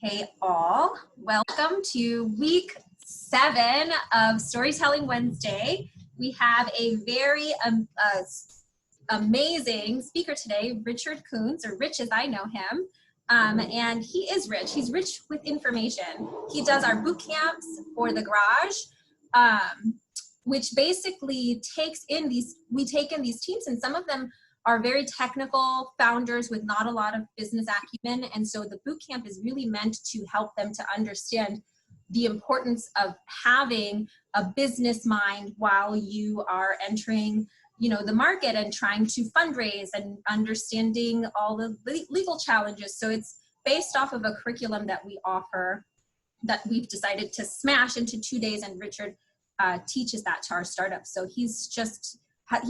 Hey all, welcome to week 7 of Storytelling Wednesday. We have a very amazing speaker today, Richard Kuntz, or Rich as I know him. And he is rich. He's rich with information. He does our boot camps for the garage, which basically we take in these teams, and some of them are very technical founders with not a lot of business acumen. And so the boot camp is really meant to help them to understand the importance of having a business mind while you are entering, the market and trying to fundraise and understanding all the legal challenges. So it's based off of a curriculum that we offer that we've decided to smash into 2 days, and Richard teaches that to our startups. So he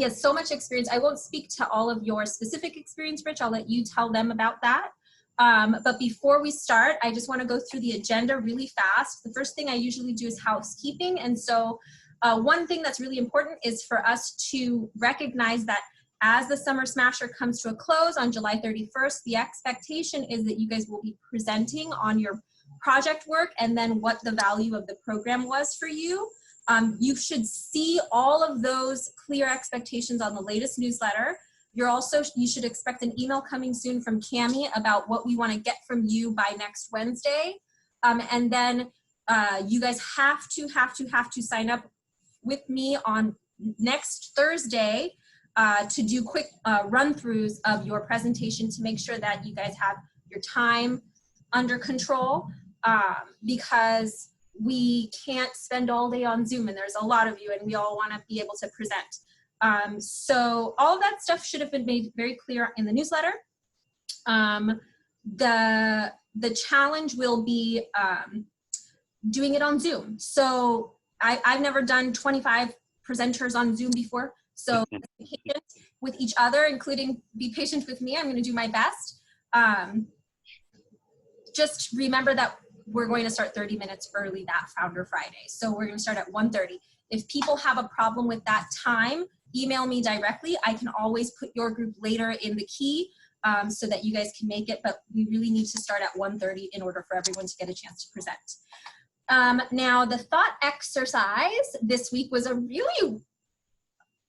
has so much experience. I won't speak to all of your specific experience, Rich. I'll let you tell them about that. But before we start, I just want to go through the agenda really fast. The first thing I usually do is housekeeping. And so one thing that's really important is for us to recognize that as the Summer Smasher comes to a close on July 31st, the expectation is that you guys will be presenting on your project work and then what the value of the program was for you. You should see all of those clear expectations on the latest newsletter. You should expect an email coming soon from Cami about what we want to get from you by next Wednesday. And then you guys have to sign up with me on next Thursday to do quick run-throughs of your presentation to make sure that you guys have your time under control, because we can't spend all day on Zoom, and there's a lot of you, and we all want to be able to present. So all of that stuff should have been made very clear in the newsletter. The challenge will be doing it on Zoom. So I've never done 25 presenters on Zoom before. So be patient with each other, including be patient with me. I'm going to do my best. Just remember that we're going to start 30 minutes early that Founder Friday. So we're going to start at 1:30. If people have a problem with that time, email me directly. I can always put your group later in the key so that you guys can make it, but we really need to start at 1:30 in order for everyone to get a chance to present. Now, the thought exercise this week was a really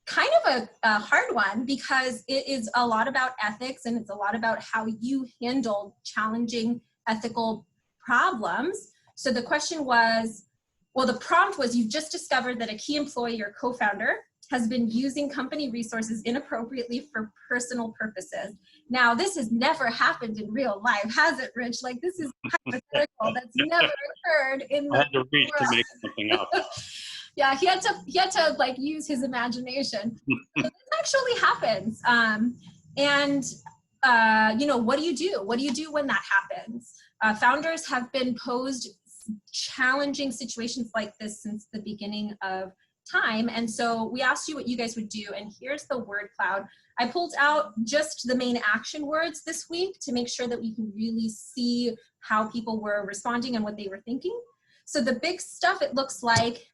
kind of a hard one, because it is a lot about ethics, and it's a lot about how you handle challenging ethical problems. So the question was, the prompt was, you've just discovered that a key employee or co-founder has been using company resources inappropriately for personal purposes. Now, this has never happened in real life, has it, Rich? Like, this is hypothetical. That's never occurred in the I had to read world. to make something up. Yeah, he had to like use his imagination. So this actually happens. What do you do? What do you do when that happens? Founders have been posed challenging situations like this since the beginning of time. And so we asked you what you guys would do. And here's the word cloud. I pulled out just the main action words this week to make sure that we can really see how people were responding and what they were thinking. So the big stuff, it looks like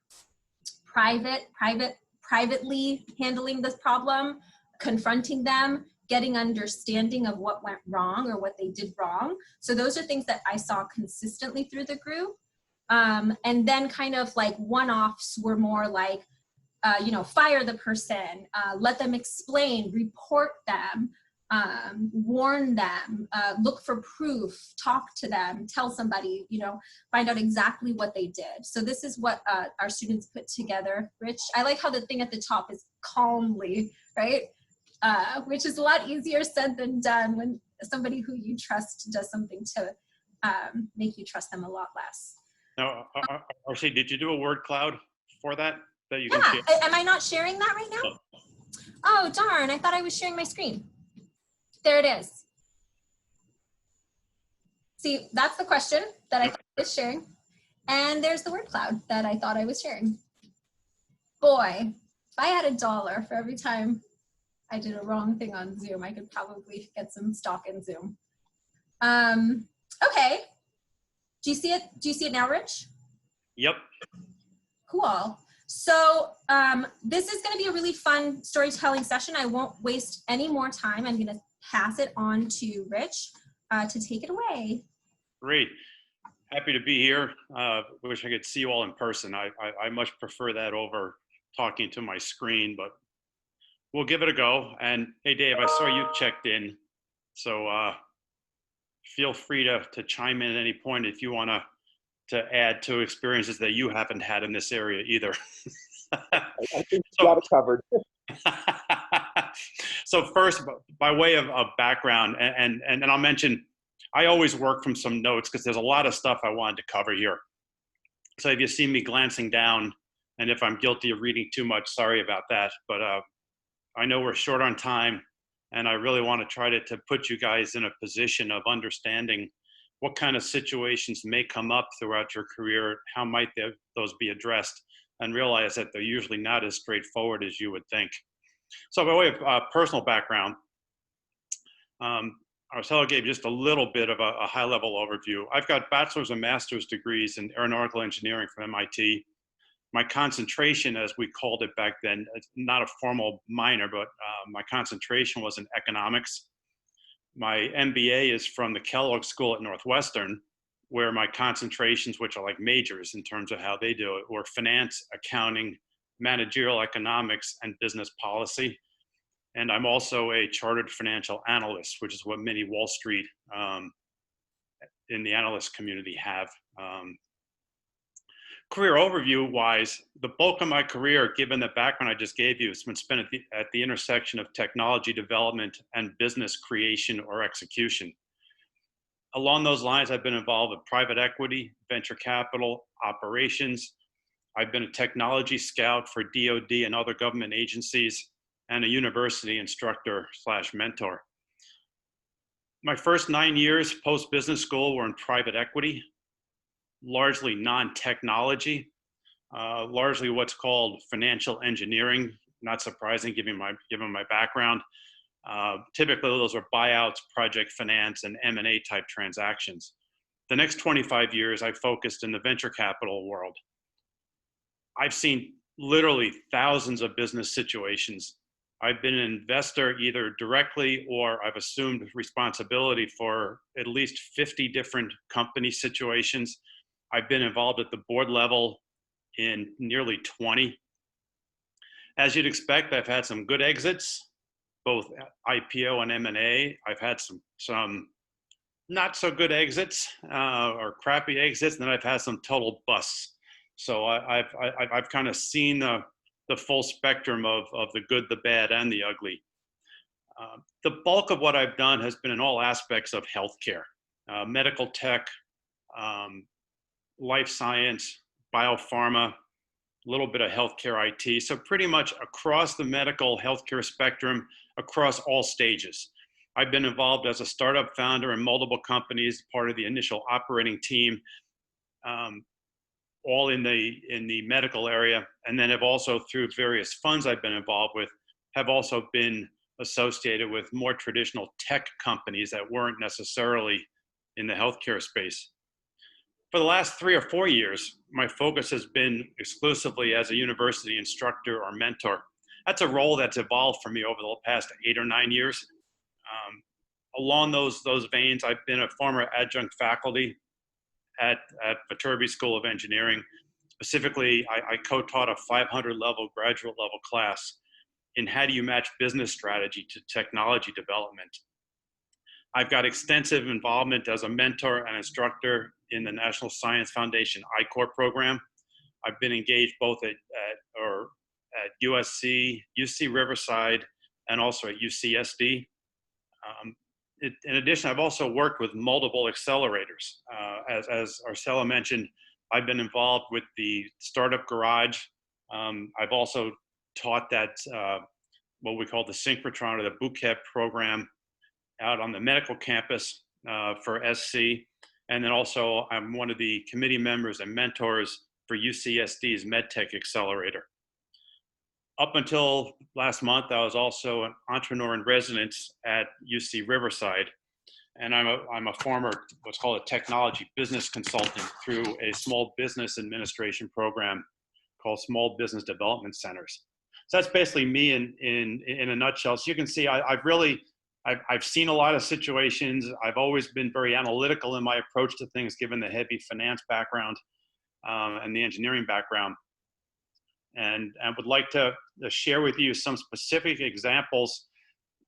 privately handling this problem, confronting them, getting understanding of what went wrong or what they did wrong. So those are things that I saw consistently through the group. And then kind of like one-offs were more like, fire the person, let them explain, report them, warn them, look for proof, talk to them, tell somebody, find out exactly what they did. So this is what our students put together. Rich, I like how the thing at the top is calmly, right? Which is a lot easier said than done when somebody who you trust does something to make you trust them a lot less. Now, RC, did you do a word cloud for that you can share? Am I not sharing that right now? Oh, darn, I thought I was sharing my screen. There it is. See, that's the question that I thought I was sharing. And there's the word cloud that I thought I was sharing. Boy, if I had $1 for every time I did a wrong thing on Zoom, I could probably get some stock in Zoom. Okay. Do you see it? Do you see it now, Rich? Yep. Cool. So this is going to be a really fun storytelling session. I won't waste any more time. I'm going to pass it on to Rich to take it away. Great. Happy to be here. Wish I could see you all in person. I much prefer that over talking to my screen, but we'll give it a go. And hey, Dave, I saw you checked in. So feel free to chime in at any point if you want to add to experiences that you haven't had in this area either. I think you got it covered. So first, by way of background, and I'll mention, I always work from some notes because there's a lot of stuff I wanted to cover here. So if you see me glancing down, and if I'm guilty of reading too much, sorry about that. But I know we're short on time, and I really want to try to put you guys in a position of understanding what kind of situations may come up throughout your career, how might those be addressed, and realize that they're usually not as straightforward as you would think. So by way of personal background, Arcelo gave just a little bit of a high-level overview. I've got bachelor's and master's degrees in aeronautical engineering from MIT. My concentration, as we called it back then, it's not a formal minor, but my concentration was in economics. My MBA is from the Kellogg School at Northwestern, where my concentrations, which are like majors in terms of how they do it, were finance, accounting, managerial economics, and business policy. And I'm also a chartered financial analyst, which is what many Wall Street in the analyst community have. Career overview wise, the bulk of my career, given the background I just gave you, has been spent at the intersection of technology development and business creation or execution. Along those lines, I've been involved with private equity, venture capital, operations. I've been a technology scout for DoD and other government agencies, and a university instructor / mentor. My first 9 years post-business school were in private equity, largely non-technology, largely what's called financial engineering, not surprising given my background. Typically those are buyouts, project finance, and M&A type transactions. The next 25 years I focused in the venture capital world. I've seen literally thousands of business situations. I've been an investor either directly or I've assumed responsibility for at least 50 different company situations. I've been involved at the board level in nearly 20. As you'd expect, I've had some good exits, both IPO and M&A. I've had some not so good exits or crappy exits, and then I've had some total busts. So I've kind of seen the full spectrum of the good, the bad, and the ugly. The bulk of what I've done has been in all aspects of healthcare, medical tech, life science, biopharma, a little bit of healthcare IT. So pretty much across the medical healthcare spectrum, across all stages. I've been involved as a startup founder in multiple companies, part of the initial operating team, all in the medical area, and then have also, through various funds I've been involved with, have also been associated with more traditional tech companies that weren't necessarily in the healthcare space. For the last 3 or 4 years, my focus has been exclusively as a university instructor or mentor. That's a role that's evolved for me over the past 8 or 9 years. Along those veins, I've been a former adjunct faculty at Viterbi School of Engineering. Specifically, I co-taught a 500 level graduate level class in how do you match business strategy to technology development. I've got extensive involvement as a mentor and instructor in the National Science Foundation I-Corps program. I've been engaged both at USC, UC Riverside, and also at UCSD. In addition, I've also worked with multiple accelerators. As Arcelo mentioned, I've been involved with the Startup Garage. I've also taught that what we call the synchrotron or the boot camp program out on the medical campus for SC. And then also I'm one of the committee members and mentors for UCSD's MedTech Accelerator. Up until last month, I was also an entrepreneur in residence at UC Riverside. And I'm a former, what's called a technology business consultant through a small business administration program called Small Business Development Centers. So that's basically me in a nutshell. So you can see I've I've seen a lot of situations. I've always been very analytical in my approach to things, given the heavy finance background and the engineering background. And I would like to share with you some specific examples.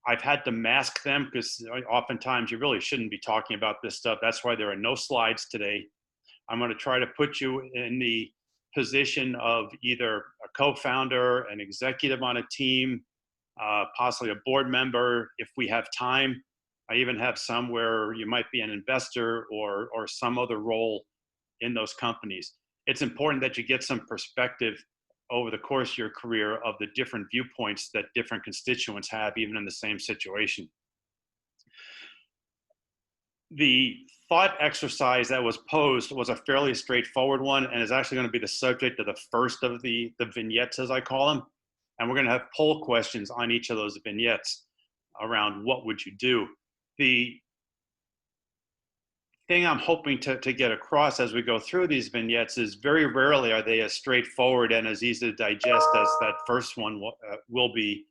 I've had to mask them because oftentimes you really shouldn't be talking about this stuff. That's why there are no slides today. I'm going to try to put you in the position of either a co-founder, an executive on a team, possibly a board member, if we have time. I even have some where you might be an investor or some other role in those companies. It's important that you get some perspective over the course of your career of the different viewpoints that different constituents have, even in the same situation. The thought exercise that was posed was a fairly straightforward one and is actually going to be the subject of the first of the vignettes, as I call them. And we're going to have poll questions on each of those vignettes around what would you do. The thing I'm hoping to get across as we go through these vignettes is very rarely are they as straightforward and as easy to digest as that first one will be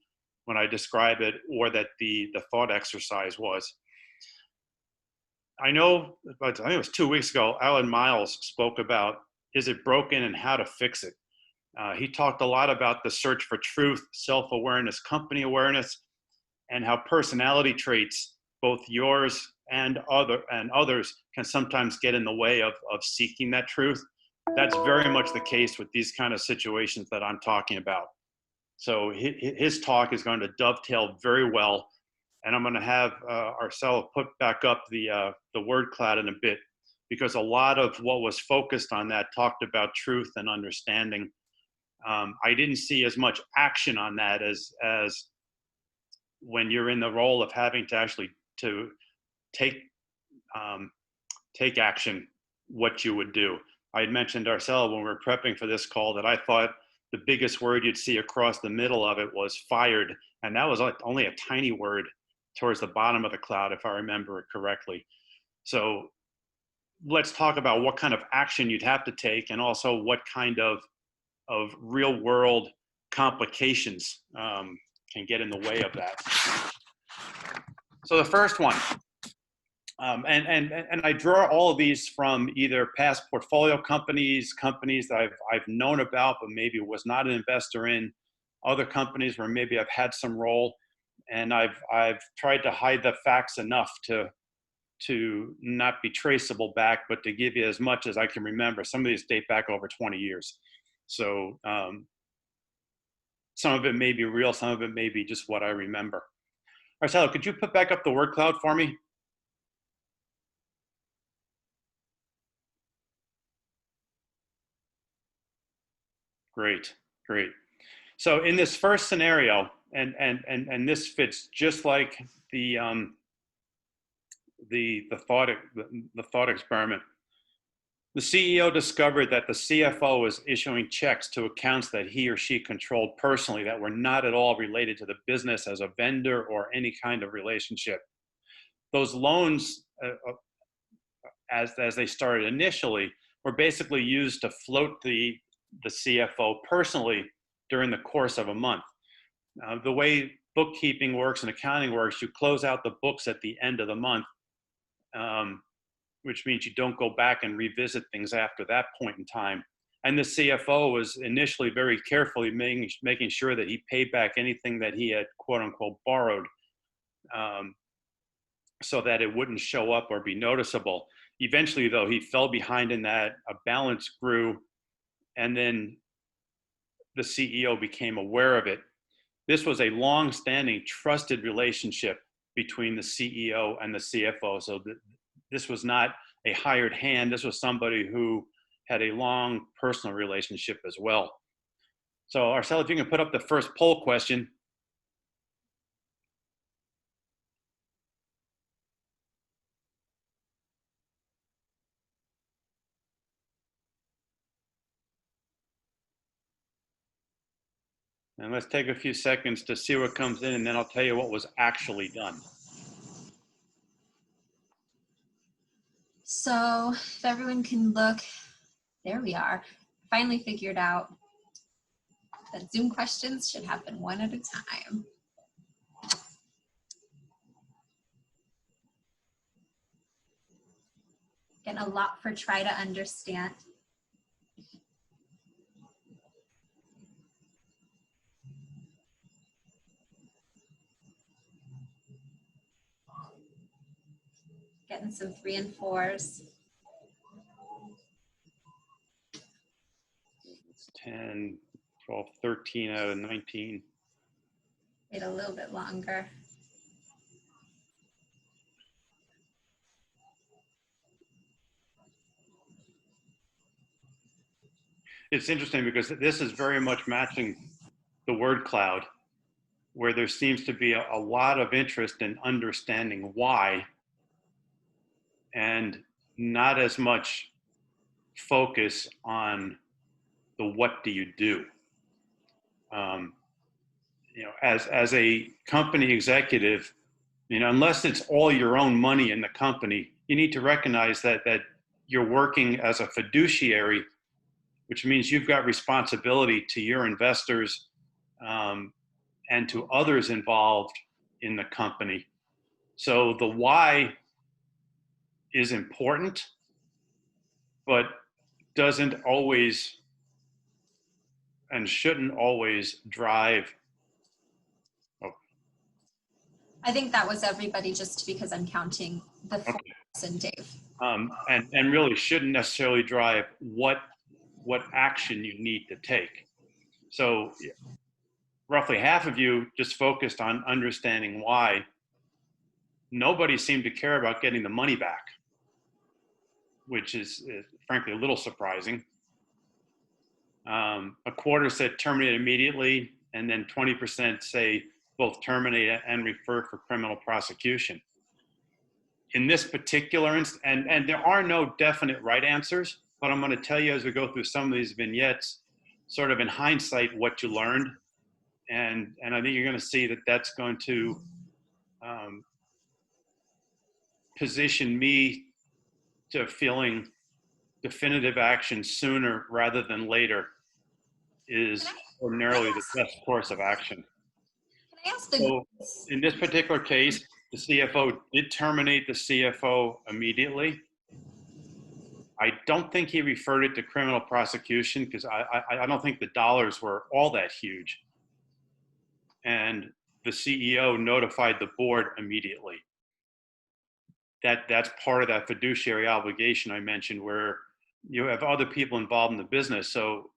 when I describe it, or that the thought exercise was. I know, I think it was 2 weeks ago, Alan Miles spoke about, is it broken and how to fix it? He talked a lot about the search for truth, self-awareness, company awareness, and how personality traits, both yours and others, can sometimes get in the way of seeking that truth. That's very much the case with these kind of situations that I'm talking about. So his talk is going to dovetail very well, and I'm going to have Arcelo put back up the word cloud in a bit, because a lot of what was focused on that talked about truth and understanding. I didn't see as much action on that as when you're in the role of having to actually to take action, what you would do. I had mentioned to Arcelo when we were prepping for this call that I thought the biggest word you'd see across the middle of it was fired, and that was only a tiny word towards the bottom of the cloud, if I remember it correctly. So let's talk about what kind of action you'd have to take, and also what kind of real world complications can get in the way of that. So the first one, and I draw all of these from either past portfolio companies that I've known about but maybe was not an investor in, other companies where maybe I've had some role, and I've tried to hide the facts enough to not be traceable back, but to give you as much as I can remember. Some of these date back over 20 years. So some of it may be real, some of it may be just what I remember. Arcelo, could you put back up the word cloud for me? Great, great. So in this first scenario, and this fits just like the thought experiment. The CEO discovered that the CFO was issuing checks to accounts that he or she controlled personally that were not at all related to the business as a vendor or any kind of relationship. Those loans, as they started initially, were basically used to float the CFO personally during the course of a month. The way bookkeeping works and accounting works, you close out the books at the end of the month, which means you don't go back and revisit things after that point in time. And the CFO was initially very carefully making sure that he paid back anything that he had, quote unquote, borrowed, so that it wouldn't show up or be noticeable. Eventually, though, he fell behind in that, a balance grew, and then the CEO became aware of it. This was a long-standing, trusted relationship between the CEO and the CFO. So this was not a hired hand. This was somebody who had a long personal relationship as well. So Arcelo, if you can put up the first poll question. And let's take a few seconds to see what comes in, and then I'll tell you what was actually done. So if everyone can look, there we are. Finally figured out that Zoom questions should happen one at a time. Getting a lot for try to understand. Getting some 3 and 4s. It's 10, 12, 13 out of 19. Wait a little bit longer. It's interesting because this is very much matching the word cloud, where there seems to be a lot of interest in understanding why and not as much focus on the what do you do. As a company executive, unless it's all your own money in the company, you need to recognize that you're working as a fiduciary, which means you've got responsibility to your investors and to others involved in the company. So the why is important, but doesn't always and shouldn't always drive. I think that was everybody just because I'm counting the 4s and Dave. And really shouldn't necessarily drive what action you need to take. So roughly half of you just focused on understanding why. Nobody seemed to care about getting the money back, which is frankly a little surprising. A quarter said terminate immediately, and then 20% say both terminate and refer for criminal prosecution. In this particular instance, and there are no definite right answers, but I'm going to tell you as we go through some of these vignettes, sort of in hindsight, what you learned. And I think you're going to see that that's going to position me to feeling definitive action sooner rather than later is ordinarily the best course of action. Can I ask So in this particular case, the CFO did terminate the CFO immediately. I don't think he referred it to criminal prosecution because I don't think the dollars were all that huge. And the CEO notified the board immediately. That's part of that fiduciary obligation I mentioned, where you have other people involved in the business. So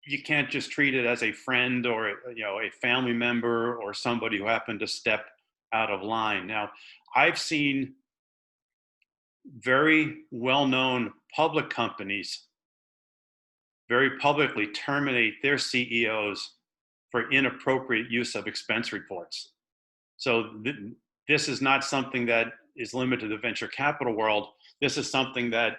you can't just treat it as a friend or a family member or somebody who happened to step out of line. Now, I've seen very well-known public companies very publicly terminate their CEOs for inappropriate use of expense reports. So this is not something that is limited to the venture capital world. This is something that,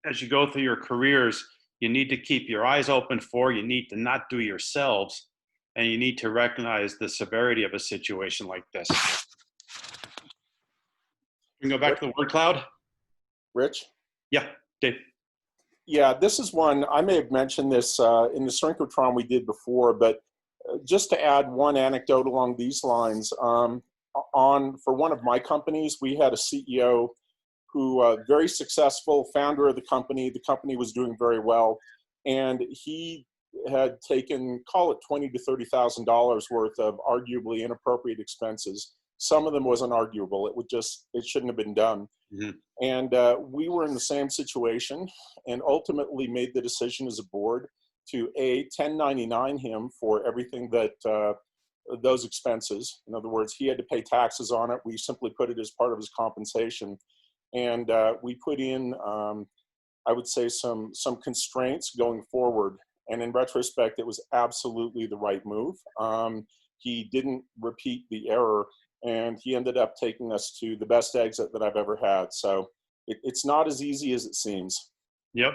as you go through your careers, you need to keep your eyes open for, you need to not do yourselves, and you need to recognize the severity of a situation like this. We can go back to the word cloud. Rich? Yeah, Dave. Yeah, this is one, I may have mentioned this in the synchrotron we did before, but just to add one anecdote along these lines, for one of my companies, we had a CEO who, very successful, founder of the company was doing very well, and he had taken, call it $20,000 to $30,000 worth of arguably inappropriate expenses. Some of them was unarguable. It shouldn't have been done. Mm-hmm. And we were in the same situation and ultimately made the decision as a board to 1099 him for everything that those expenses. In other words, he had to pay taxes on it. We simply put it as part of his compensation. And we put in, I would say, some constraints going forward. And in retrospect, it was absolutely the right move. He didn't repeat the error, and he ended up taking us to the best exit that I've ever had. So it's not as easy as it seems. Yep.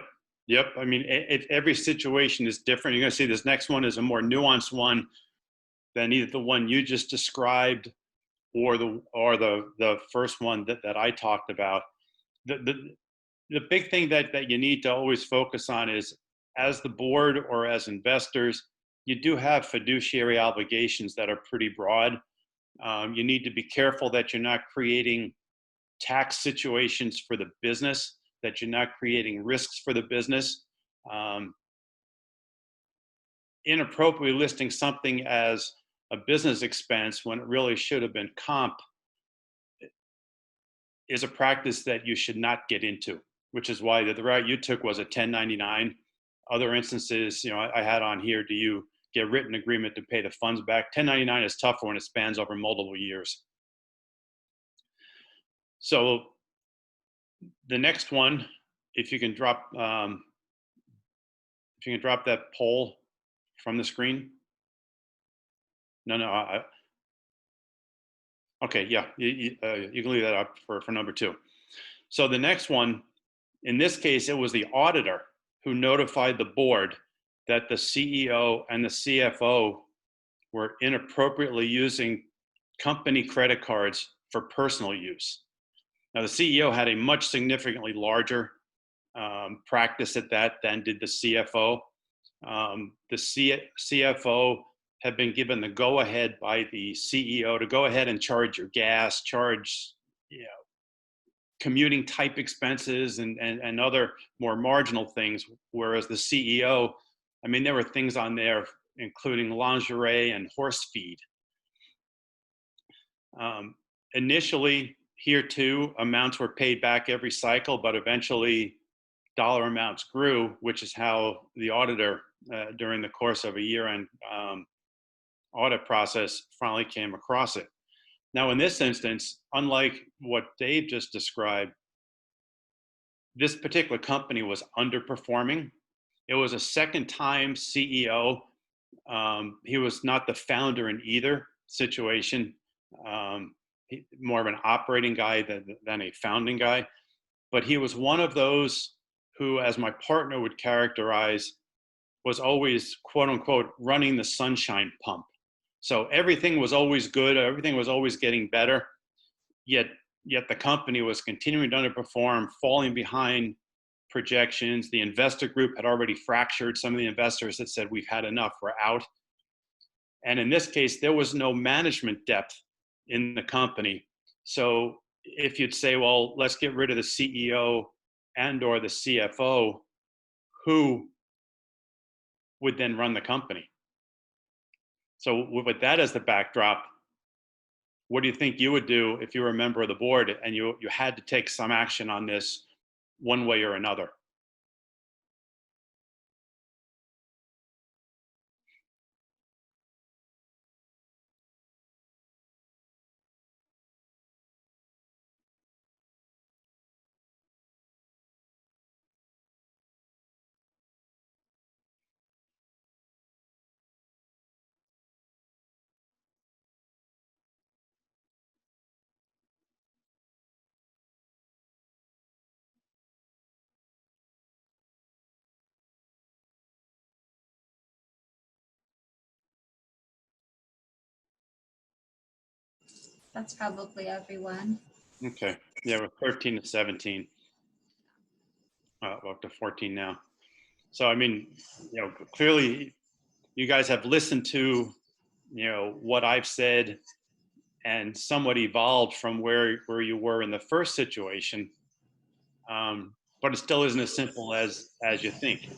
I mean, every situation is different. You're going to see this next one is a more nuanced one than either the one you just described or the first one that I talked about. The big thing that you need to always focus on is, as the board or as investors, you do have fiduciary obligations that are pretty broad. You need to be careful that you're not creating tax situations for the business, that you're not creating risks for the business. Inappropriately listing something as a business expense when it really should have been comp is a practice that you should not get into, which is why the route you took was a 1099. Other instances, I had on here, do you get written agreement to pay the funds back? 1099 is tougher when it spans over multiple years. So the next one, if you can drop that poll from the screen. No, okay, yeah, you can leave that up for number 2. So the next one, in this case, it was the auditor who notified the board that the CEO and the CFO were inappropriately using company credit cards for personal use. Now, the CEO had a much significantly larger practice at that than did the CFO. The CFO had been given the go-ahead by the CEO to go ahead and charge your gas, charge commuting type expenses and other more marginal things, whereas the CEO, there were things on there including lingerie and horse feed. Initially, here too, amounts were paid back every cycle, but eventually dollar amounts grew, which is how the auditor, during the course of a year-end audit process, finally came across it. Now, in this instance, unlike what Dave just described, this particular company was underperforming. It was a second-time CEO. He was not the founder in either situation. More of an operating guy than a founding guy. But he was one of those who, as my partner would characterize, was always, quote unquote, running the sunshine pump. So everything was always good. Everything was always getting better. Yet the company was continuing to underperform, falling behind projections. The investor group had already fractured. Some of the investors had said, we've had enough, we're out. And in this case, there was no management depth in the company. So if you'd say, well, let's get rid of the CEO and or the CFO, who would then run the company? So with that as the backdrop, what do you think you would do if you were a member of the board and you had to take some action on this one way or another? That's probably everyone. Okay, yeah, we're 13 to 17, up to 14 now. So, clearly you guys have listened to, what I've said and somewhat evolved from where you were in the first situation. But it still isn't as simple as you think.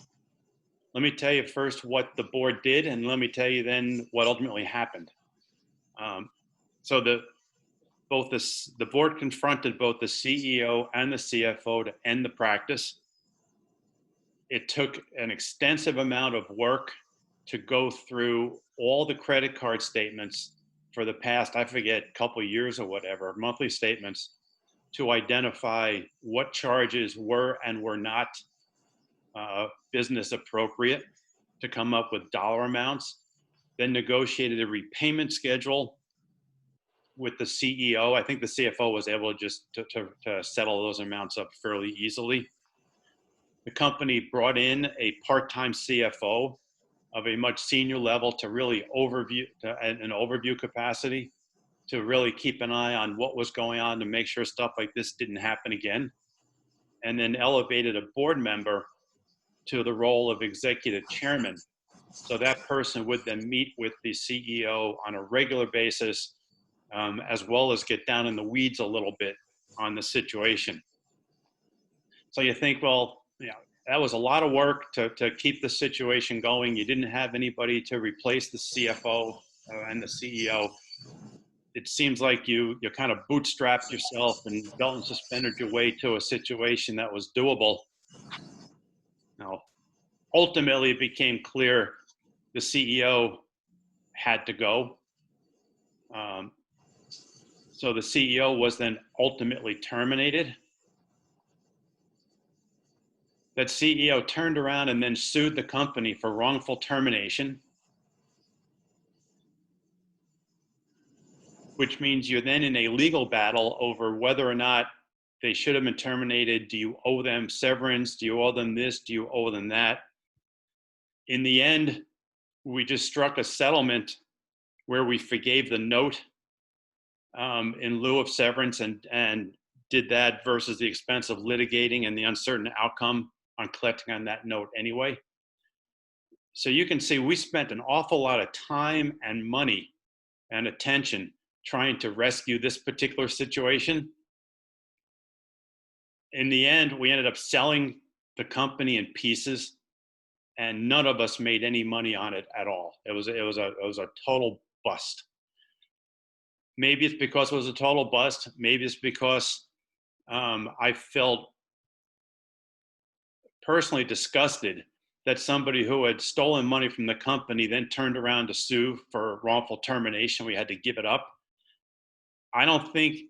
Let me tell you first what the board did, and let me tell you then what ultimately happened. So the board confronted both the CEO and the CFO to end the practice. It took an extensive amount of work to go through all the credit card statements for the past, I forget, couple of years or whatever, monthly statements, to identify what charges were and were not business appropriate, to come up with dollar amounts, then negotiated a repayment schedule with the CEO. I think the CFO was able to just to settle those amounts up fairly easily. The company brought in a part-time CFO of a much senior level to really an overview capacity, to really keep an eye on what was going on to make sure stuff like this didn't happen again. And then elevated a board member to the role of executive chairman. So that person would then meet with the CEO on a regular basis, as well as get down in the weeds a little bit on the situation. So you think, well, you know, that was a lot of work to keep the situation going. You didn't have anybody to replace the CFO and the CEO. It seems like you kind of bootstrapped yourself and belt and suspended your way to a situation that was doable. Now, ultimately, it became clear the CEO had to go. So the CEO was then ultimately terminated. That CEO turned around and then sued the company for wrongful termination, which means you're then in a legal battle over whether or not they should have been terminated. Do you owe them severance? Do you owe them this? Do you owe them that? In the end, we just struck a settlement where we forgave the note in lieu of severance and did that versus the expense of litigating and the uncertain outcome on collecting on that note anyway. So you can see we spent an awful lot of time and money and attention trying to rescue this particular situation. In the end, we ended up selling the company in pieces, and none of us made any money on it at all. It was a total bust. Maybe it's because it was a total bust. Maybe it's because I felt personally disgusted that somebody who had stolen money from the company then turned around to sue for wrongful termination. We had to give it up. I don't think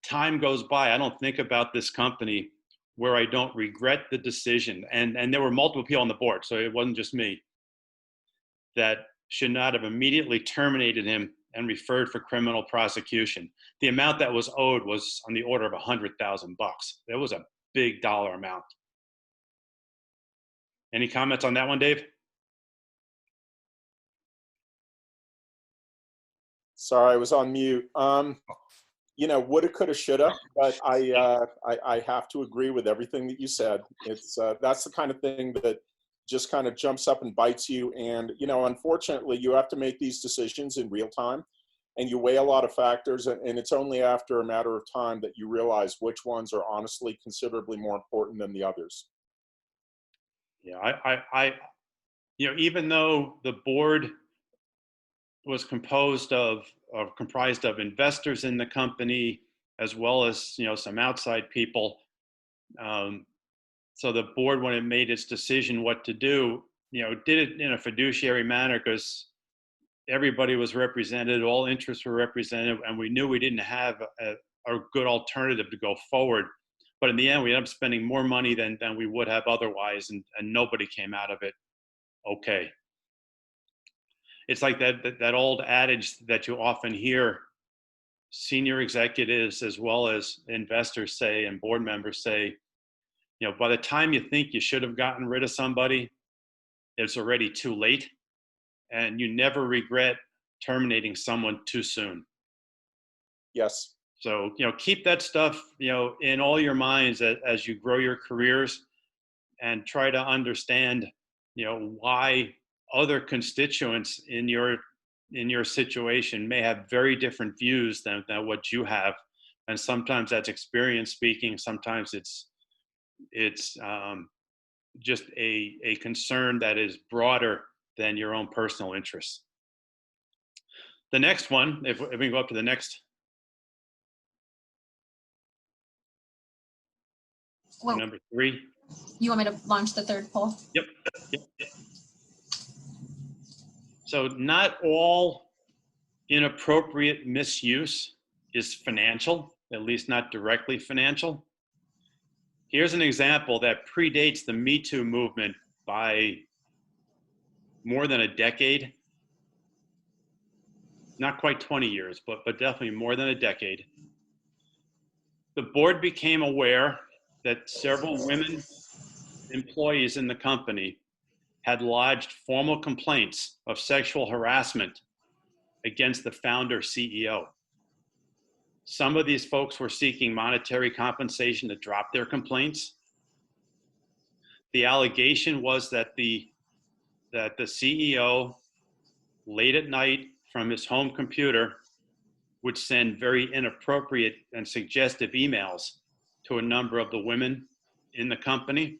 time goes by, I don't think about this company where I don't regret the decision. And there were multiple people on the board, so it wasn't just me, that should not have immediately terminated him and referred for criminal prosecution. The amount that was owed was on the order of $100,000. That was a big dollar amount. Any comments on that one, Dave? Sorry, I was on mute. You know, woulda, coulda, shoulda, but I have to agree with everything that you said. It's that's the kind of thing that just kind of jumps up and bites you. And, you know, unfortunately, you have to make these decisions in real time, and you weigh a lot of factors, and it's only after a matter of time that you realize which ones are honestly considerably more important than the others. Yeah, I you know, even though the board was comprised of investors in the company, as well as, you know, some outside people. So the board, when it made its decision what to do, you know, did it in a fiduciary manner because everybody was represented, all interests were represented, and we knew we didn't have a good alternative to go forward. But in the end, we ended up spending more money than we would have otherwise, and nobody came out of it okay. It's like that old adage that you often hear senior executives as well as investors say and board members say, you know, by the time you think you should have gotten rid of somebody, it's already too late, and you never regret terminating someone too soon. Yes. So, you know, keep that stuff, you know, in all your minds as you grow your careers, and try to understand, you know, why other constituents in your situation may have very different views than what you have. And sometimes that's experience speaking. Sometimes it's just a concern that is broader than your own personal interests. The next one, if we go up to the next. Well, number 3. you want me to launch the third poll? Yep. So not all inappropriate misuse is financial, at least not directly financial. Here's an example that predates the Me Too movement by more than a decade. Not quite 20 years, but definitely more than a decade. The board became aware that several women employees in the company had lodged formal complaints of sexual harassment against the founder CEO. Some of these folks were seeking monetary compensation to drop their complaints. The allegation was that the CEO, late at night from his home computer, would send very inappropriate and suggestive emails to a number of the women in the company.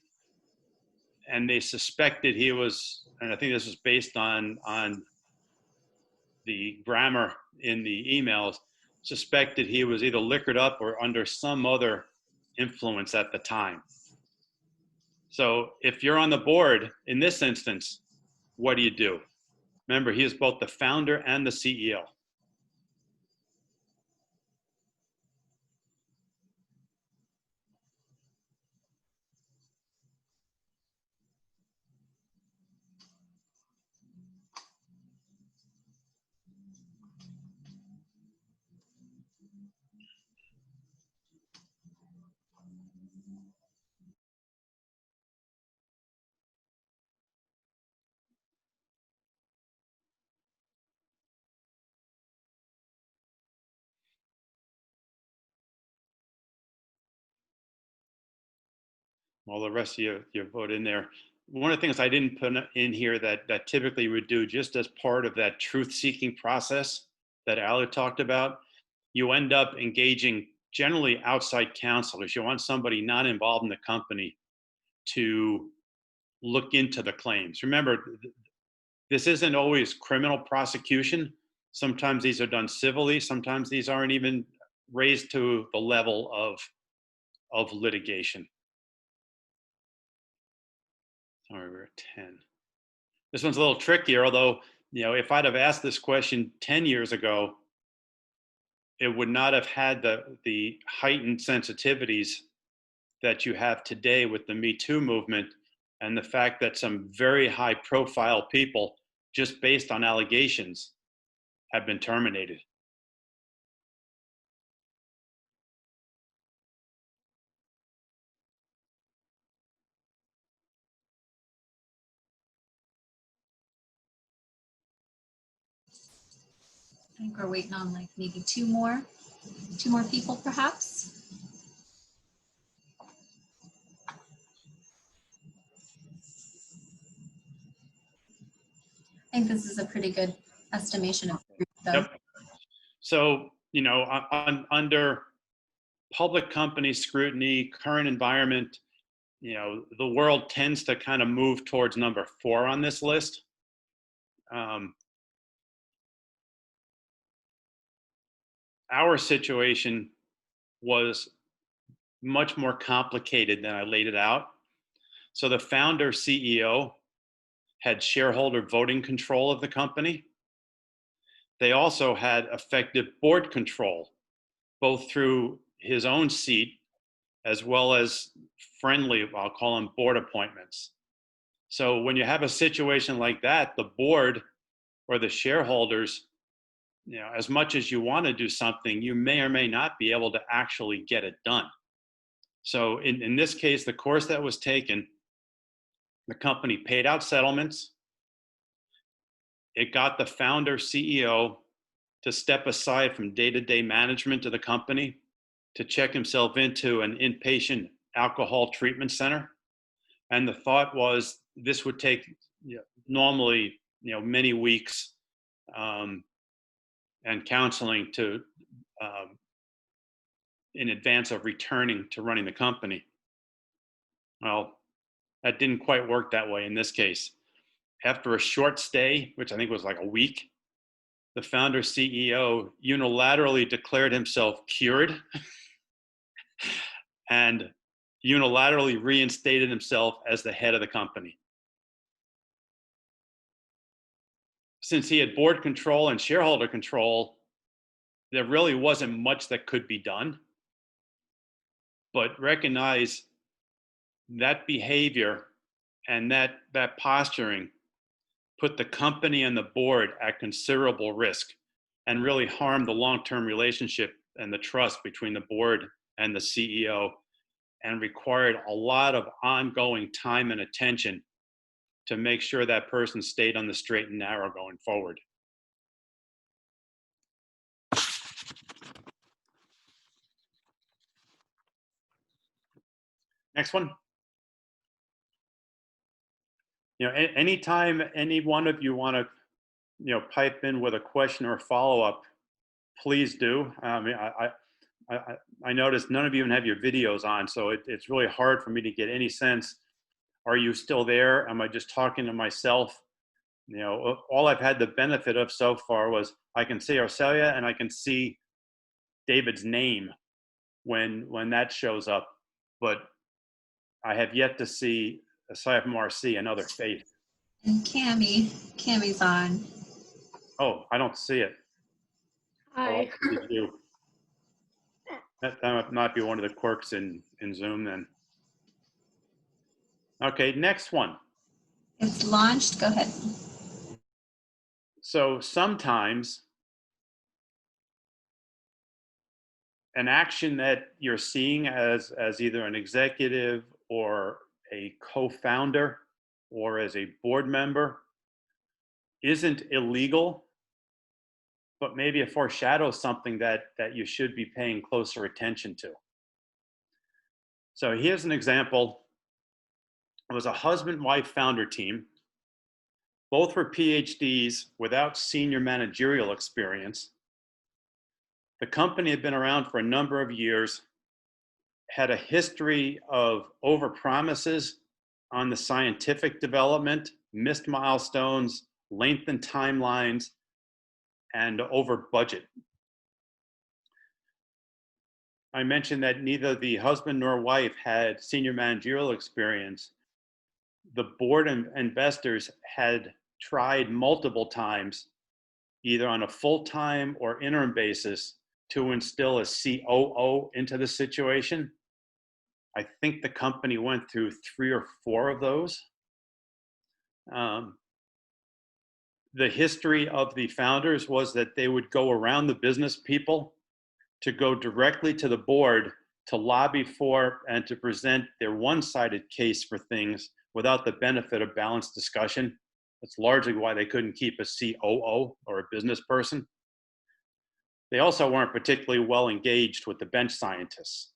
And they suspected he was, and I think this was based on the grammar in the emails, suspected he was either liquored up or under some other influence at the time. So if you're on the board in this instance, what do you do? Remember, he is both the founder and the CEO. Well, the rest of your vote in there. One of the things I didn't put in here that typically would do just as part of that truth-seeking process that Ali talked about, you end up engaging generally outside counselors. You want somebody not involved in the company to look into the claims. Remember, this isn't always criminal prosecution. Sometimes these are done civilly. Sometimes these aren't even raised to the level of litigation. Sorry, we're at 10. This one's a little trickier, although, if I'd have asked this question 10 years ago, it would not have had the heightened sensitivities that you have today with the Me Too movement and the fact that some very high profile people, just based on allegations, have been terminated. I think we're waiting on like maybe two more people perhaps. I think this is a pretty good estimation of the group, though. Yep. So, under public company scrutiny, current environment, the world tends to kind of move towards number 4 on this list. Our situation was much more complicated than I laid it out. So the founder CEO had shareholder voting control of the company. They also had effective board control, both through his own seat as well as friendly, I'll call them board appointments. So when you have a situation like that, the board or the shareholders, as much as you want to do something, you may or may not be able to actually get it done. So in this case, the course that was taken, the company paid out settlements. It got the founder CEO to step aside from day-to-day management of the company to check himself into an inpatient alcohol treatment center. And the thought was this would take normally many weeks and counseling to in advance of returning to running the company. Well, that didn't quite work that way in this case. After a short stay, which I think was like a week, the founder CEO unilaterally declared himself cured and unilaterally reinstated himself as the head of the company. Since he had board control and shareholder control, there really wasn't much that could be done. But recognize that behavior and that posturing put the company and the board at considerable risk and really harmed the long-term relationship and the trust between the board and the CEO, and required a lot of ongoing time and attention to make sure that person stayed on the straight and narrow going forward. Next one. Anytime any one of you want to pipe in with a question or follow-up, please do. I noticed none of you even have your videos on, so it's really hard for me to get any sense. Are you still there? Am I just talking to myself? You know, all I've had the benefit of so far was I can see Arcelia and I can see David's name when that shows up, but I have yet to see, aside from RC, another face. And Cammy's on. Oh, I don't see it. Hi. Oh, did you? That might be one of the quirks in Zoom then. Okay, next one. It's launched. Go ahead. So sometimes an action that you're seeing as either an executive or a co-founder or as a board member isn't illegal, but maybe it foreshadows something that you should be paying closer attention to. So here's an example. It was a husband-wife founder team. Both were PhDs without senior managerial experience. The company had been around for a number of years, had a history of overpromises on the scientific development, missed milestones, lengthened timelines, and over budget. I mentioned that neither the husband nor wife had senior managerial experience. The board and investors had tried multiple times, either on a full-time or interim basis, to instill a COO into the situation. I think the company went through 3 or 4 of those. The history of the founders was that they would go around the business people to go directly to the board to lobby for and to present their one-sided case for things without the benefit of balanced discussion. That's largely why they couldn't keep a COO or a business person. They also weren't particularly well engaged with the bench scientists.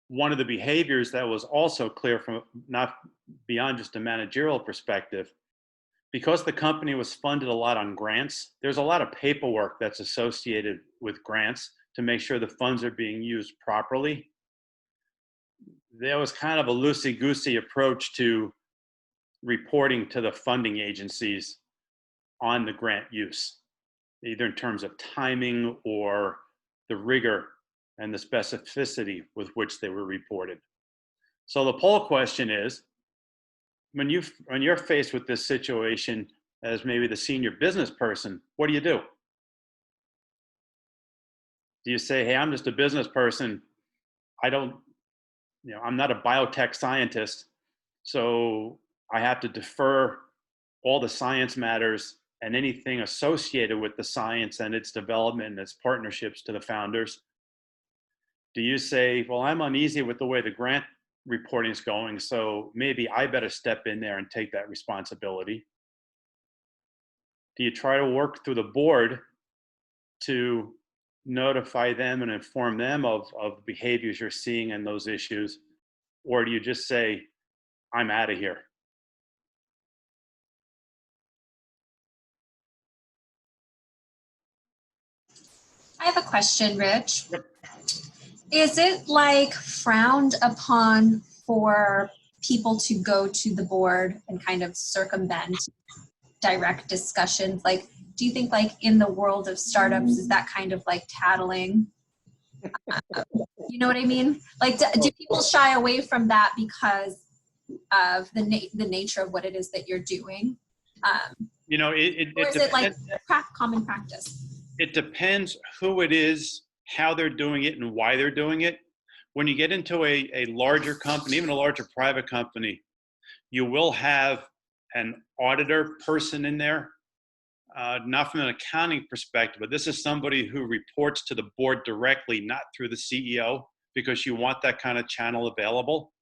One of the behaviors that was also clear from not beyond just a managerial perspective, because the company was funded a lot on grants, there's a lot of paperwork that's associated with grants to make sure the funds are being used properly. There was kind of a loosey-goosey approach to reporting to the funding agencies on the grant use, either in terms of timing or the rigor and the specificity with which they were reported. So the poll question is, when you're faced with this situation as maybe the senior business person, what do you do? Do you say, hey, I'm just a business person. I'm not a biotech scientist, so I have to defer all the science matters and anything associated with the science and its development and its partnerships to the founders? Do you say, well, I'm uneasy with the way the grant reporting is going, so maybe I better step in there and take that responsibility? Do you try to work through the board to notify them and inform them of behaviors you're seeing and those issues? Or do you just say, I'm out of here? I have a question, Rich. Yep. Is it like frowned upon for people to go to the board and kind of circumvent direct discussions? Like, do you think like in the world of startups, is that kind of like tattling? You know what I mean? Like, do people shy away from that because of the nature of what it is that you're doing? Or is it like common practice? It depends who it is, how they're doing it, and why they're doing it. When you get into a larger company, even a larger private company, you will have an auditor person in there, not from an accounting perspective, but this is somebody who reports to the board directly, not through the CEO, because you want that kind of channel available.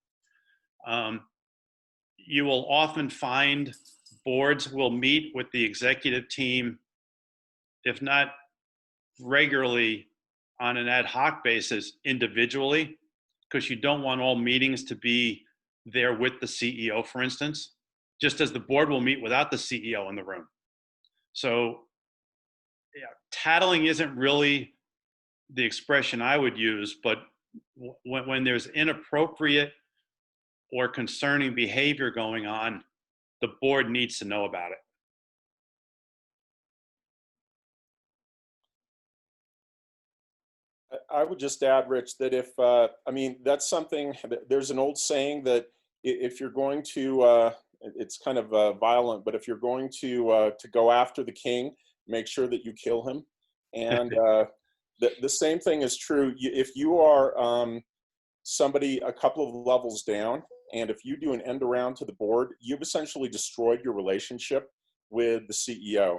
You will often find boards will meet with the executive team, if not regularly, on an ad hoc basis individually, because you don't want all meetings to be there with the CEO, for instance, just as the board will meet without the CEO in the room. So yeah, tattling isn't really the expression I would use, but when there's inappropriate or concerning behavior going on, the board needs to know about it. I would just add, Rich, that if, I mean, that's something, there's an old saying that if you're going to, it's kind of violent, but if you're going to go after the king, make sure that you kill him. And the same thing is true. If you are somebody a couple of levels down, and if you do an end around to the board, you've essentially destroyed your relationship with the CEO.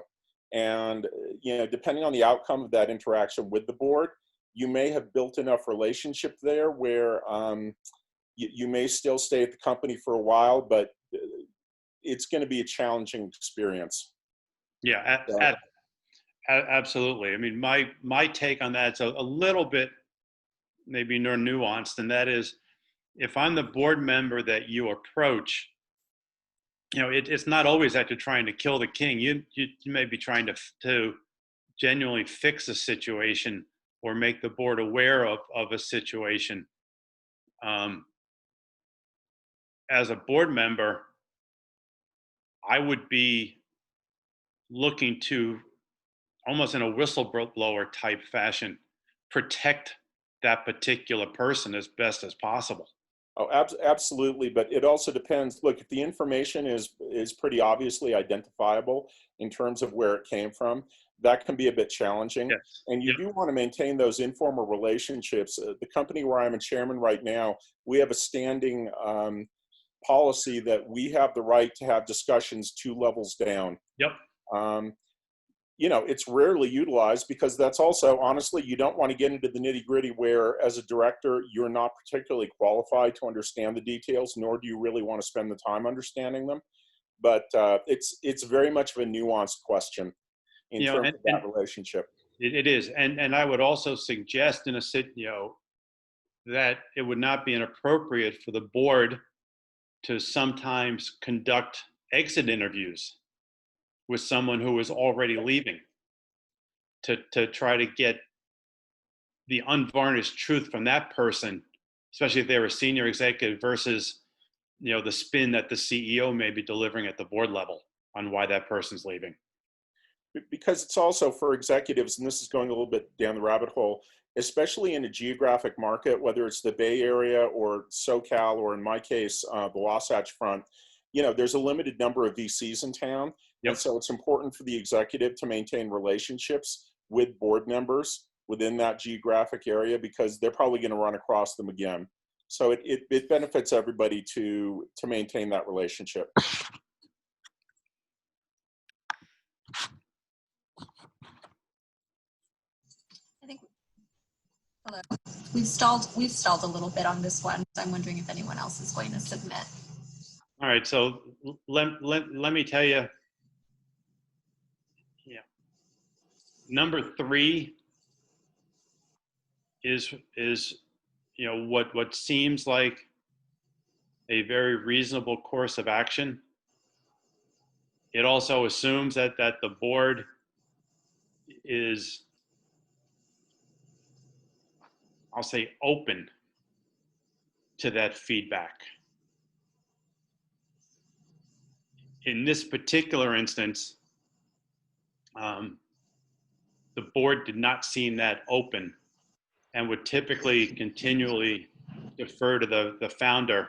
And, you know, depending on the outcome of that interaction with the board, you may have built enough relationship there where you may still stay at the company for a while, but it's going to be a challenging experience. Yeah, absolutely. I mean, my take on that is a little bit maybe more nuanced, and that is, if I'm the board member that you approach, you know, it's not always that you're trying to kill the king. You may be trying to genuinely fix a situation or make the board aware of a situation. As a board member, I would be looking to, almost in a whistleblower type fashion, protect that particular person as best as possible. Oh, absolutely. But it also depends. Look, if the information is pretty obviously identifiable in terms of where it came from, that can be a bit challenging. Yes. And you do want to maintain those informal relationships. The company where I'm a chairman right now, we have a standing policy that we have the right to have discussions 2 levels down. Yep. You know, it's rarely utilized because that's also, honestly, you don't want to get into the nitty gritty where as a director, you're not particularly qualified to understand the details, nor do you really want to spend the time understanding them. But it's very much of a nuanced question in terms of that relationship. It is. And I would also suggest that it would not be inappropriate for the board to sometimes conduct exit interviews with someone who is already leaving to try to get the unvarnished truth from that person, especially if they're a senior executive, versus, you know, the spin that the CEO may be delivering at the board level on why that person's leaving. Because it's also for executives, and this is going a little bit down the rabbit hole, especially in a geographic market, whether it's the Bay Area or SoCal, or in my case, the Wasatch Front, you know, there's a limited number of VCs in town. Yep. And so it's important for the executive to maintain relationships with board members within that geographic area, because they're probably going to run across them again. So it benefits everybody to maintain that relationship. I think, hello. We've stalled a little bit on this one. So I'm wondering if anyone else is going to submit. All right, so let me tell you, yeah, number 3 is you know, what seems like a very reasonable course of action. It also assumes that the board is, I'll say, open to that feedback. In this particular instance, the board did not seem that open, and would typically continually defer to the founder,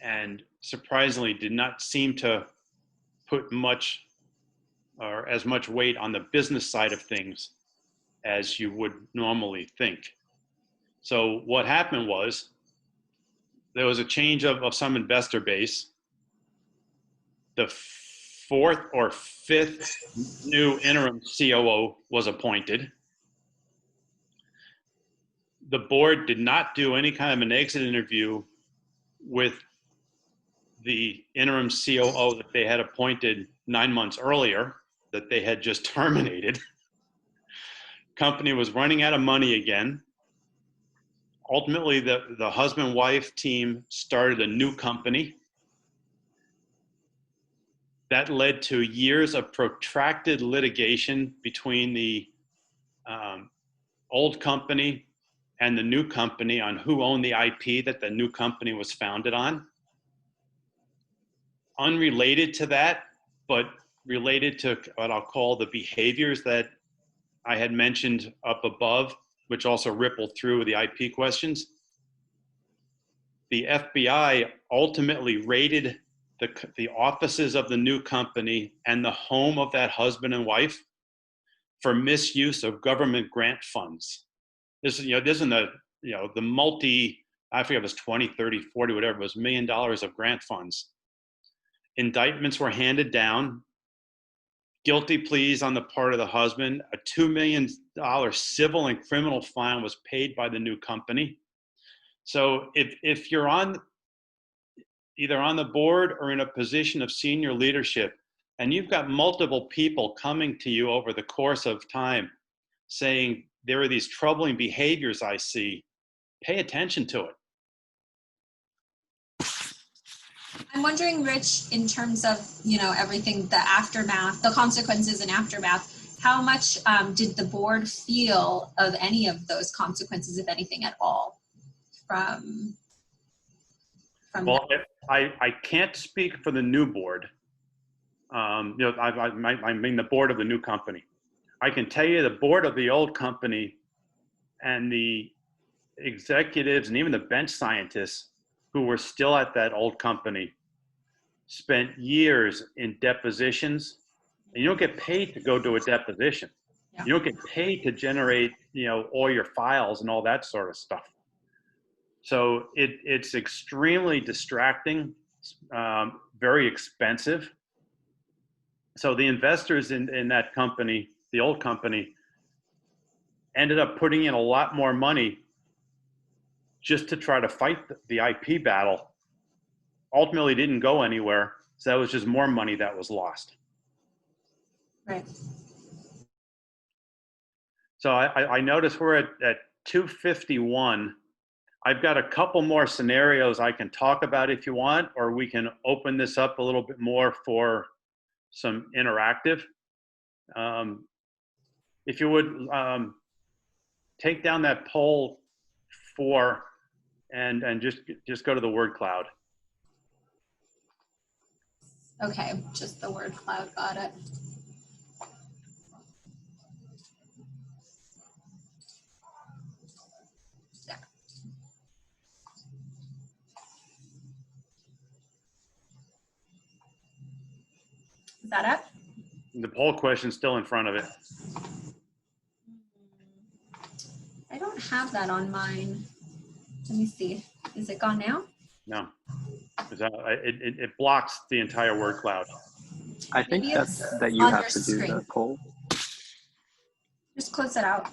and surprisingly did not seem to put much or as much weight on the business side of things as you would normally think. So what happened was, there was a change of some investor base. The 4th or 5th new interim COO was appointed. The board did not do any kind of an exit interview with the interim COO that they had appointed 9 months earlier, that they had just terminated. Company was running out of money again. Ultimately, the husband-wife team started a new company. that led to years of protracted litigation between the old company and the new company on who owned the IP that the new company was founded on. Unrelated to that, but related to what I'll call the behaviors that I had mentioned up above, which also rippled through the IP questions. The FBI ultimately raided the offices of the new company and the home of that husband and wife for misuse of government grant funds. This is, this isn't the multi, I forget if it was 20, 30, 40, whatever, it was $1 million of grant funds. Indictments were handed down, guilty pleas on the part of the husband, a $2 million civil and criminal fine was paid by the new company. So if you're either on the board or in a position of senior leadership, and you've got multiple people coming to you over the course of time saying, there are these troubling behaviors I see, pay attention to it. I'm wondering, Rich, in terms of, everything, the aftermath, the consequences and aftermath, how much did the board feel of any of those consequences, if anything at all, from well, I can't speak for the new board. I mean the board of the new company. I can tell you the board of the old company and the executives and even the bench scientists who were still at that old company spent years in depositions, and you don't get paid to go to a deposition. Yeah. You don't get paid to generate, all your files and all that sort of stuff. So it's extremely distracting, very expensive. So the investors in that company, the old company, ended up putting in a lot more money just to try to fight the IP battle. Ultimately didn't go anywhere. So that was just more money that was lost. Right. So I noticed we're at 2:51. I've got a couple more scenarios I can talk about if you want, or we can open this up a little bit more for some interactive. If you would take down that poll 4 and just go to the word cloud. Okay, just the word cloud, got it. Yeah. Is that up? The poll question's still in front of it. I don't have that on mine. Let me see. Is it gone now? No. It blocks the entire word cloud. I think that you have to do the poll. Just close it out.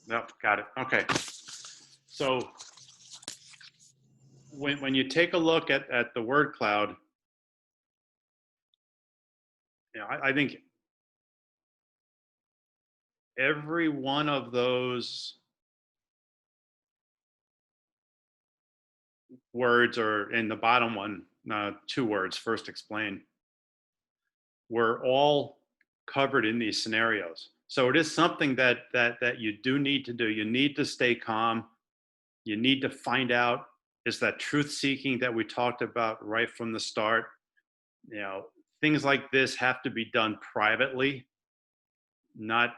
Nope, got it. Okay. So when you take a look at the word cloud, I think every one of those words, or in the bottom one, 2 words, first explain, were all covered in these scenarios. So it is something that you do need to do. You need to stay calm. You need to find out, is that truth seeking that we talked about right from the start. Things like this have to be done privately, not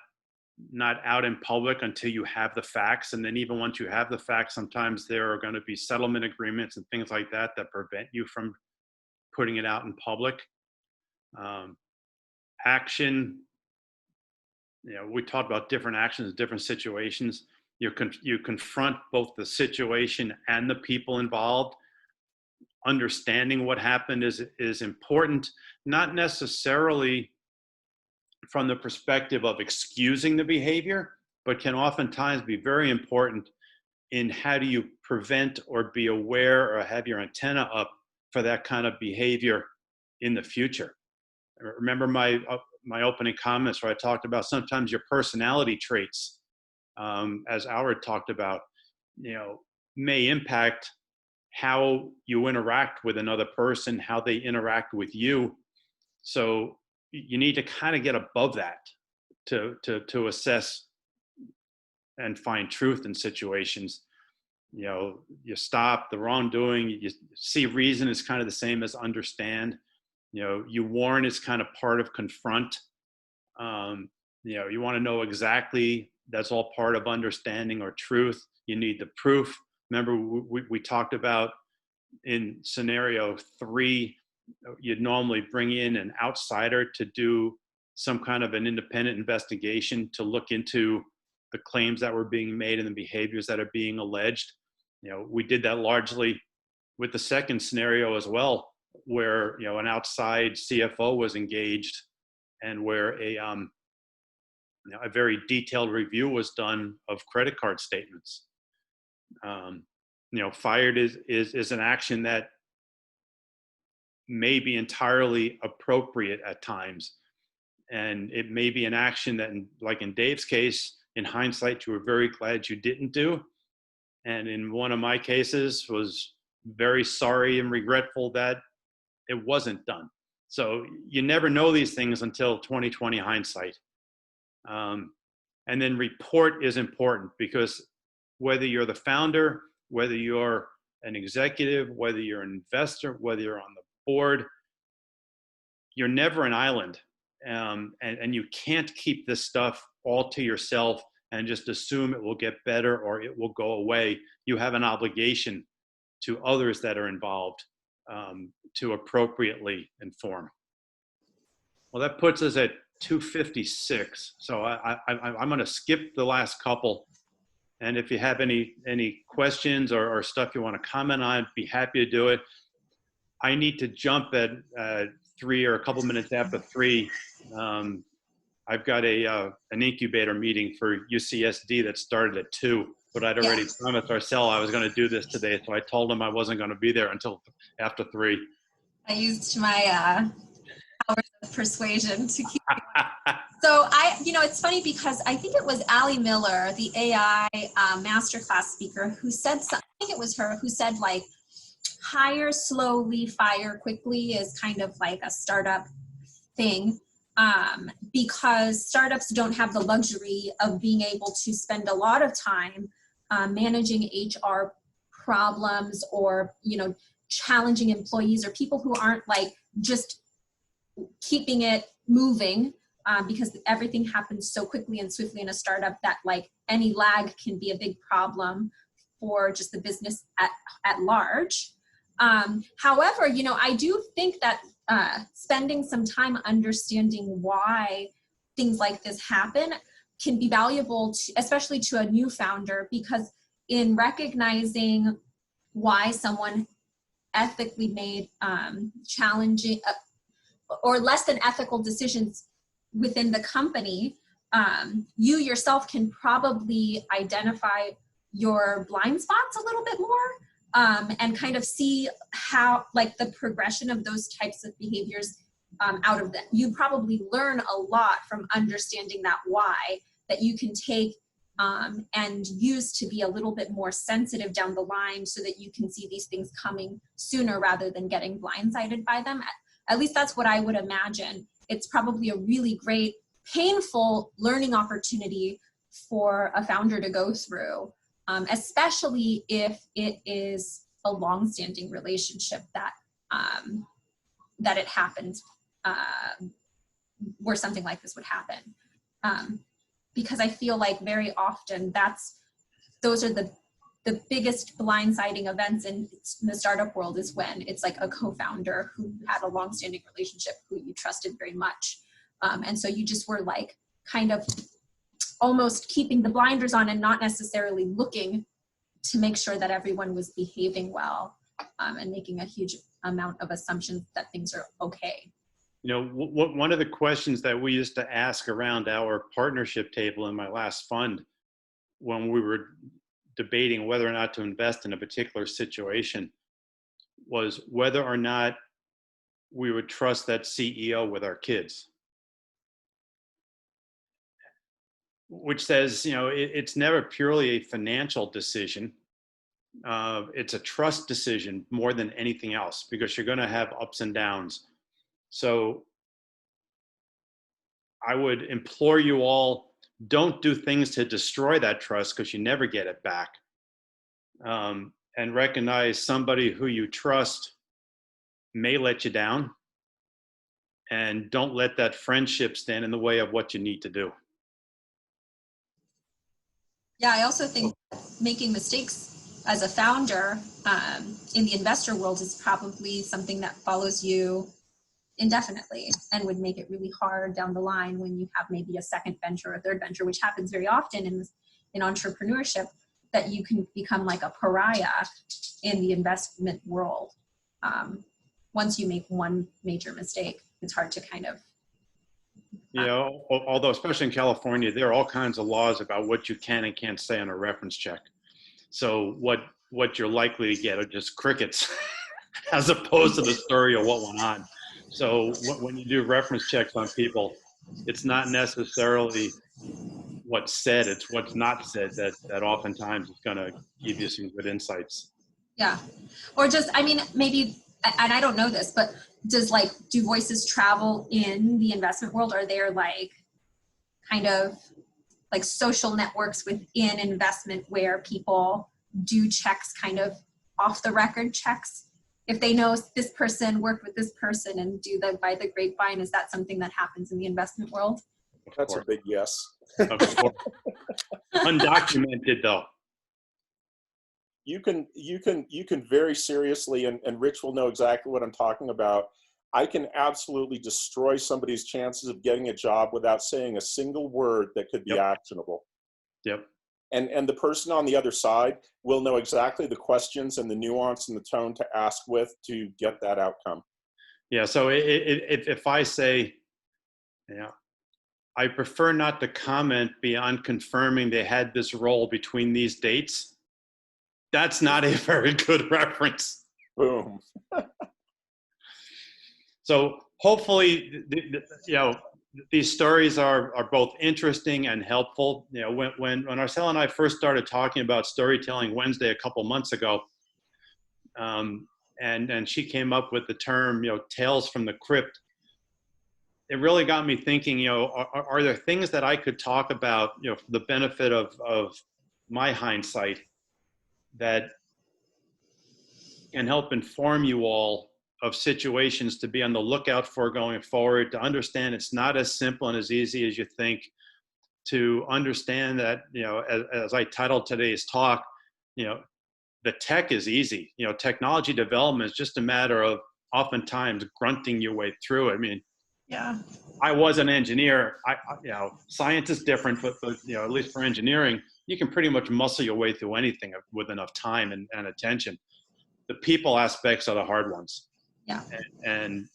out in public until you have the facts. And then even once you have the facts, sometimes there are going to be settlement agreements and things like that prevent you from putting it out in public. Action, we talked about different actions, different situations. You confront both the situation and the people involved. Understanding what happened is important, not necessarily from the perspective of excusing the behavior, but can oftentimes be very important in how do you prevent or be aware or have your antenna up for that kind of behavior in the future. Remember my opening comments where I talked about sometimes your personality traits as Howard talked about, may impact how you interact with another person, how they interact with you. So you need to kind of get above that to assess and find truth in situations. You stop the wrongdoing, you see reason is kind of the same as understand. You warn is kind of part of confront. You want to know exactly, that's all part of understanding or truth. You need the proof. Remember, we talked about in scenario 3, you'd normally bring in an outsider to do some kind of an independent investigation to look into the claims that were being made and the behaviors that are being alleged. We did that largely with the second scenario as well, where an outside CFO was engaged and where a very detailed review was done of credit card statements. Fired is an action that may be entirely appropriate at times. And it may be an action that, like in Dave's case, in hindsight, you were very glad you didn't do. And in one of my cases, was very sorry and regretful that it wasn't done. So you never know these things until 20/20 hindsight. And then report is important, because whether you're the founder, whether you're an executive, whether you're an investor, whether you're on the board, you're never an island. And you can't keep this stuff all to yourself and just assume it will get better or it will go away. You have an obligation to others that are involved to appropriately inform. Well, that puts us at 2:56. So I'm going to skip the last couple. And if you have any questions or stuff you want to comment on, I'd be happy to do it. I need to jump at 3 or a couple minutes after 3. I've got an incubator meeting for UCSD that started at 2, but I'd already promised Arcel I was going to do this today, so I told him I wasn't going to be there until after 3. I used my powers of persuasion to keep So it's funny because I think it was Ali Miller, the AI masterclass speaker, who said something. I think it was her who said, like, hire slowly, fire quickly is kind of like a startup thing, because startups don't have the luxury of being able to spend a lot of time managing HR problems or, challenging employees or people who aren't like just keeping it moving, because everything happens so quickly and swiftly in a startup that like any lag can be a big problem for just the business at large. However, I do think that spending some time understanding why things like this happen can be valuable, especially to a new founder, because in recognizing why someone ethically made challenging or less than ethical decisions within the company, you yourself can probably identify your blind spots a little bit more, and kind of see how, like, the progression of those types of behaviors out of them. You probably learn a lot from understanding that why, that you can take and use to be a little bit more sensitive down the line so that you can see these things coming sooner rather than getting blindsided by them. At least that's what I would imagine. It's probably a really great, painful learning opportunity for a founder to go through, especially if it is a long-standing relationship that that it happens where something like this would happen. Because I feel like very often those are the biggest blindsiding events in the startup world, is when it's like a co-founder who had a long-standing relationship who you trusted very much. And so you just were like kind of almost keeping the blinders on and not necessarily looking to make sure that everyone was behaving well, and making a huge amount of assumptions that things are okay. One of the questions that we used to ask around our partnership table in my last fund, when we were debating whether or not to invest in a particular situation, was whether or not we would trust that CEO with our kids. which says, it's never purely a financial decision. It's a trust decision more than anything else, because you're going to have ups and downs. So I would implore you all, don't do things to destroy that trust, because you never get it back. And recognize somebody who you trust may let you down, and don't let that friendship stand in the way of what you need to do. Yeah, I also think making mistakes as a founder in the investor world is probably something that follows you indefinitely and would make it really hard down the line when you have maybe a second venture or a third venture, which happens very often in entrepreneurship, that you can become like a pariah in the investment world. Once you make one major mistake, it's hard to kind of. Although especially in California, there are all kinds of laws about what you can and can't say on a reference check. So what you're likely to get are just crickets as opposed to the story of what went on. So when you do reference checks on people, it's not necessarily what's said, it's what's not said that oftentimes is going to give you some good insights. Yeah. Or just, maybe, and I don't know this, but do voices travel in the investment world? Are there kind of like social networks within investment where people do checks, kind of off the record checks? If they know this person worked with this person and do the by the grapevine, is that something that happens in the investment world? That's a big yes. Of course. Undocumented though. You can very seriously, and Rich will know exactly what I'm talking about. I can absolutely destroy somebody's chances of getting a job without saying a single word that could be actionable. Yep. And the person on the other side will know exactly the questions and the nuance and the tone to ask with to get that outcome. Yeah. So if I say, I prefer not to comment beyond confirming they had this role between these dates, that's not a very good reference. Boom. So hopefully, these stories are both interesting and helpful. When Arcela and I first started talking about Storytelling Wednesday a couple months ago, and she came up with the term, Tales from the Crypt, it really got me thinking, are there things that I could talk about, for the benefit of my hindsight, that can help inform you all of situations to be on the lookout for going forward, to understand it's not as simple and as easy as you think, to understand that, as I titled today's talk, the tech is easy. Technology development is just a matter of oftentimes grunting your way through it. Yeah. I was an engineer. Science is different, but at least for engineering, you can pretty much muscle your way through anything with enough time and attention. The people aspects are the hard ones. Yeah. And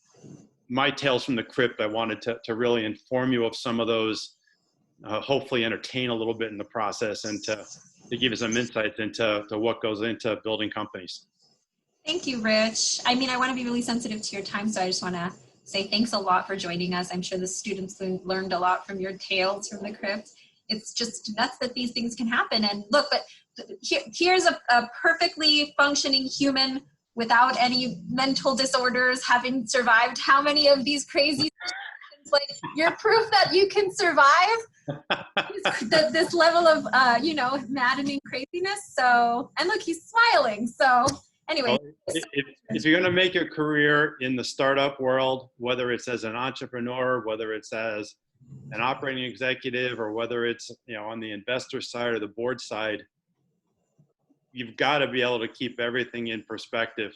my Tales from the Crypt, I wanted to really inform you of some of those, hopefully entertain a little bit in the process, and to give you some insights into what goes into building companies. Thank you, Rich. I want to be really sensitive to your time, so I just want to say thanks a lot for joining us. I'm sure the students learned a lot from your Tales from the Crypt. It's just nuts that these things can happen. And look, but here's a perfectly functioning human without any mental disorders, having survived how many of these crazy situations. Like, you're proof that you can survive this level of maddening craziness. So, and look, he's smiling. So anyway, if you're going to make your career in the startup world, whether it's as an entrepreneur, whether it's as an operating executive, or whether it's on the investor side or the board side, you've got to be able to keep everything in perspective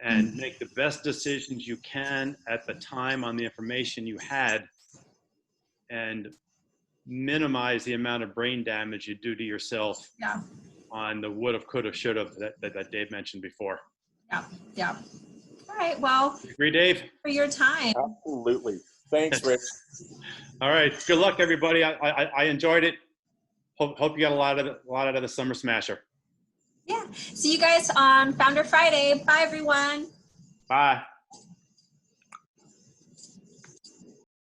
and make the best decisions you can at the time on the information you had, and minimize the amount of brain damage you do to yourself on the would have, could have, should have that Dave mentioned before. Yeah. All right. Well, agree, Dave? For your time. Absolutely. Thanks, Rich. All right. Good luck, everybody. I enjoyed it. Hope you got a lot out of the Summer Smasher. Yeah. See you guys on Founder Friday. Bye, everyone. Bye.